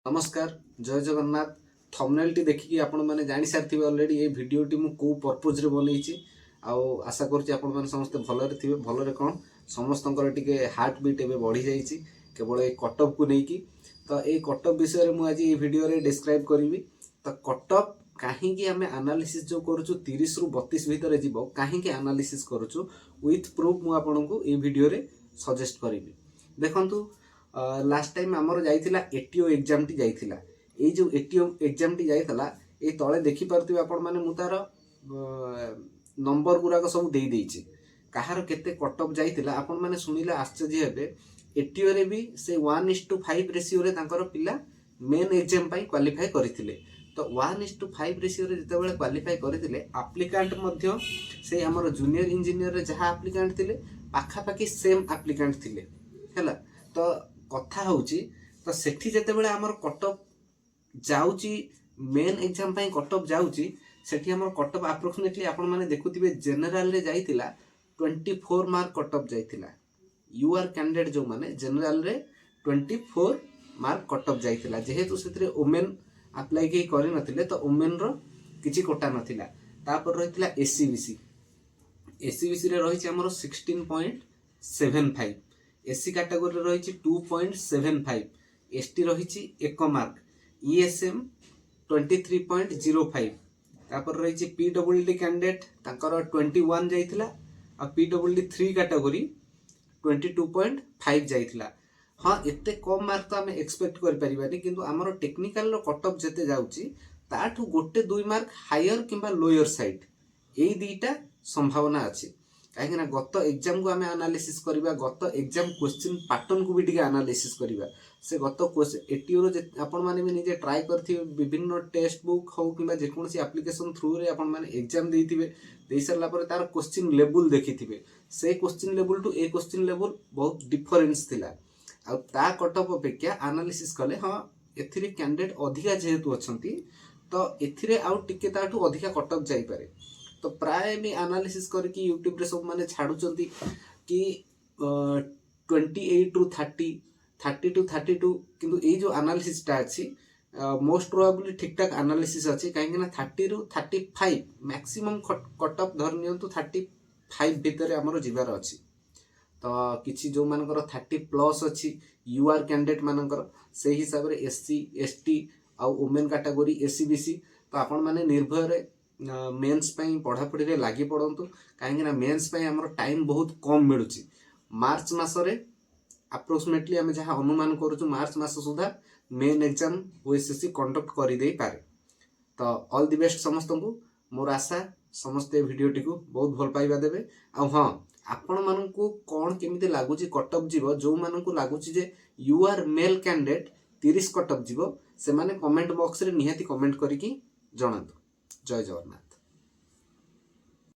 नमस्कार जय Jagannath. Thumbnail T देखिकी आपण माने जानि सारथिबे ऑलरेडी ए वीडियो टी मु को पर्पज रे बनैछि आ आशा करछि आपण माने समस्त भलरे थिबे। भलरे कोन समस्तंकर टिके हार्ट बीट एबे बढ़ी जाइछि केवल ए कटअप को नेकी। तो ए कटअप विषय रे मु आज ए वीडियो रे डिस्क्राइब करिवि। तो कटअप काहे कि हमें एनालिसिस जो करूछु 30 रु 32 भीतर जीवो काहे कि एनालिसिस करूछु विथ प्रूफ मु आपनकु ए वीडियो रे सजेस्ट करिवि। देखंतु लास्ट टाइम आमर जाइथिला एटीओ एग्जाम टी जाइथिला। ए जो एटीओ एग्जाम टी जाइथिला ए तळे देखि परथिबे आपण माने मु तार नंबर गुराक सब देई देइछि काहार केते कटअप जाइथिला। आपण माने सुनिले आश्चर्य हेबे एटीओ रे भी से 1:5 रेशियो रे तांकर पिला मेन एग्जाम पई क्वालिफाई करिथिले। तो 1:5 रेशियो रे जते बेले क्वालिफाई करिथिले एप्लिकेंट मध्य से हमर जूनियर इंजीनियर रे जहा एप्लिकेंट थिले पाखा पाखी सेम एप्लिकेंट थिले हैला। तो कथा होची तो सेठी जते बेले हमर कटअप जाउची मेन एग्जाम पई कटअप जाउची सेठी हमर कटअप अप्रोक्सीमेटली आपण माने देखुथिबे जनरल रे जाइथिला 24 मार्क कटअप जाइथिला। यूआर कैंडिडेट जो माने जनरल रे 24 मार्क कटअप जाइथिला। जेहेतु सेतरे वुमेन अप्लाई के करि नथिले तो वुमेन रो किछि कोटा नथिला। तापर रहिथिला एससीबीसी रे रहिछि हमर 16.75। एससी कैटेगरी रही 2.75, एसटी रही 1 मार्क, ईएसएम 23.05। तापर रही पीडब्ल्यूडी कैंडिडेट तांकर 21 जाइथिला आ पीडब्ल्यूडी 3 कैटेगरी 22.5 जाइथिला। हाँ एते कम मार्क तो हमें एक्सपेक्ट कर परिबानी किंतु हमर टेक्निकल रो कटअप जते जाउची ताठू गोटे 2 मार्क हायर किंबा लोअर साइड एई दीटा संभावना अछि। कहीं गत एग्जाम को आम एनालिसिस करवा, गत एग्जाम क्वेश्चन पैटर्न को भी टिके एनालिसिस करवा। से गत एटीओ आपण माने भी निजे ट्राई करथिबे विभिन्न टेक्स्ट बुक हो किबा जेकोसी एप्लिकेशन थ्रू रे आपण माने एग्जाम देथिबे। देई सरला परे तार क्वेश्चन लेवल देखिथिबे से question level to a question level बहुत डिफरेंस थिला। आ ता कटअप अपेक्षा एनालिसिस कले हां एथिरे कैंडिडेट अधिका जेहेतु अछंती तो एथिरे आउ टिके ताठू अधिका कटअप जाई पारे। तो प्राय भी एनालिसिस करके यूट्यूब रे सब माने छाडुचंती कि 28 टू 30, 30 टू 32 किंतु ए जो एनालिसिस टा अछि मोस्ट प्रोबेबली ठीक ठाक एनालिसिस अछि। काहे ना 30 रु 35 मैक्सिमम कटअप धर नियंतु 35 भीतर हमरो जीवार अछि। तो किछि जो मानकर 30 प्लस अछि यूआर कैंडिडेट मानकर से हिसाब रे एससी एसटी आ वुमेन कैटेगरी एससीबीसी तो आपण माने निर्भय रे मेंस पई पढ़ा पढ़ी रे लागि पड़ंतु। काहे ना मेंस पई हमर टाइम बहुत कम मिलुची। मार्च मास रे अप्रोक्सीमेटली हम जहां अनुमान करूछु मार्च मास सुधा मेन एग्जाम ओएसएससी कंडक्ट करि देई पारे। तो ऑल द बेस्ट समस्तंकु। मोर आशा समस्त वीडियो टिकु बहुत भल पाइबा देबे। आ हां आपण मानकु कोन केमिते लागुची कटअप जीवो जो मानकु लागुची जे you are male candidate 30 cutoff जीवो से माने कमेंट बॉक्स रे निहाती कमेंट करिकी जणातु। जय जगन्नाथ।